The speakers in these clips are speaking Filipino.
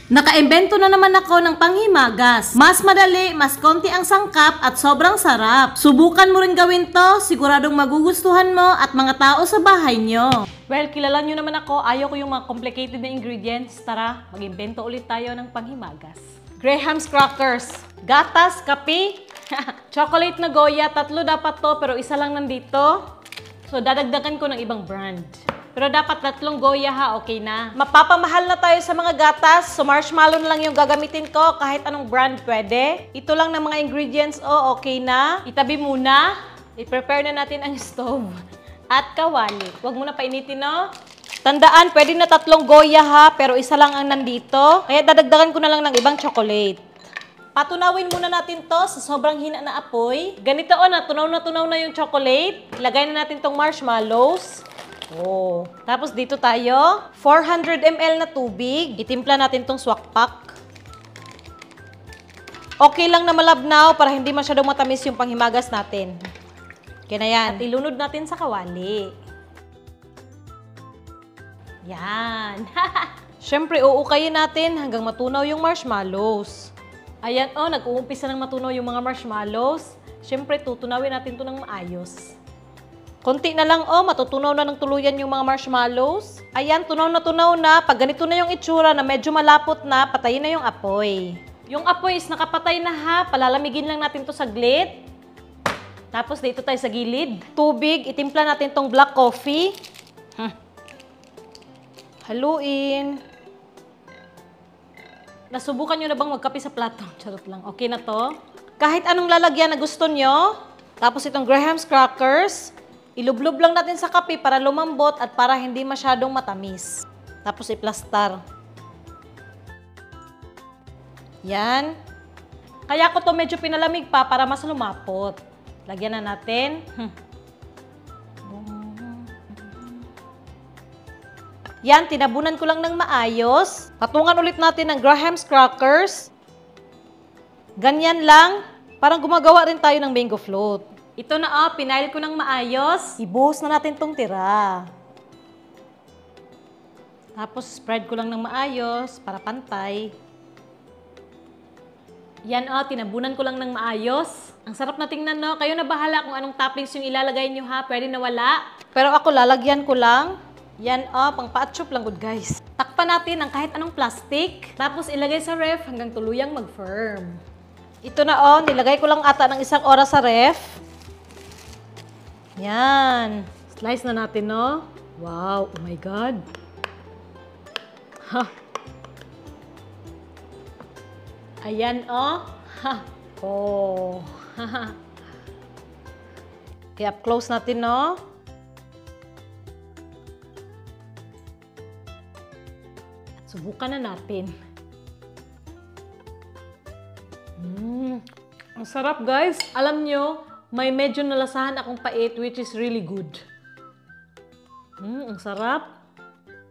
Nakaimbento na naman ako ng panghimagas. Mas madali, mas konti ang sangkap at sobrang sarap. Subukan mo rin gawin to, siguradong magugustuhan mo at mga tao sa bahay nyo. Well, kilala nyo naman ako, ayaw ko yung mga complicated na ingredients. Tara, mag-imbento ulit tayo ng panghimagas. Graham's crackers, gatas, kape, chocolate na Goya, 3 dapat to pero isa lang nandito. So dadagdagan ko ng ibang brand. Pero dapat 3 Goya ha, okay na. Mapapamahal na tayo sa mga gatas, so marshmallow na lang yung gagamitin ko, kahit anong brand pwede. Ito lang ng mga ingredients, okay na. Itabi muna, i-prepare na natin ang stove. At kawali. Huwag muna painitin, no? Tandaan, pwede na 3 Goya ha, pero isa lang ang nandito. Kaya dadagdagan ko na lang ng ibang chocolate. Patunawin muna natin to sa sobrang hina na apoy. Ganito natunaw na yung chocolate. Ilagay na natin tong marshmallows. Tapos dito tayo, 400 ml na tubig. Itimpla natin tong swakpak. Okay lang na malabnaw para hindi masyadong matamis yung panghimagas natin. Kaya na yan. At ilunod natin sa kawali. Yan. Siyempre, uukayin natin hanggang matunaw yung marshmallows. Ayan, nag-uumpisa ng matunaw yung mga marshmallows. Siyempre, tutunawin natin to ng maayos. Konti na lang, matutunaw na ng tuluyan yung mga marshmallows. Ayan, tunaw na. Pag ganito na yung itsura na medyo malapot na, patayin na yung apoy. Yung apoy is nakapatay na ha. Palalamigin lang natin to saglit. Tapos dito tayo sa gilid. Tubig, itimpla natin tong black coffee. Haluin. Nasubukan nyo na bang magkape sa plato? Charot lang. Okay na to. Kahit anong lalagyan na gusto nyo. Tapos itong Graham's crackers. Ilublob lang natin sa kape para lumambot at para hindi masyadong matamis. Tapos iplastar. Yan. Kaya ko to medyo pinalamig pa para mas lumapot. Lagyan na natin. Yan, tinabunan ko lang ng maayos. Patungan ulit natin ng Graham's crackers. Ganyan lang. Parang gumagawa rin tayo ng mango float. Ito na pinail ko ng maayos. Ibuhos na natin tong tira. Tapos spread ko lang ng maayos para pantay. Yan tinabunan ko lang ng maayos. Ang sarap na tingnan Kayo na bahala kung anong toppings yung ilalagay nyo ha. Pwede na wala. Pero ako lalagyan ko lang. Yan pang pa-atsup lang good guys. Takpan natin ng kahit anong plastic. Tapos ilagay sa ref hanggang tuluyang mag-firm. Ito na nilagay ko lang ata ng 1 oras sa ref. Yan. Slice na natin, Wow, oh my God. Ayan, Kaya close natin, Subukan na natin. Ang sarap, guys. Alam nyo, may medyo nalasahan akong pait, which is really good. Ang sarap.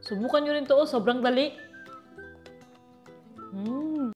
Subukan nyo rin to, sobrang dali.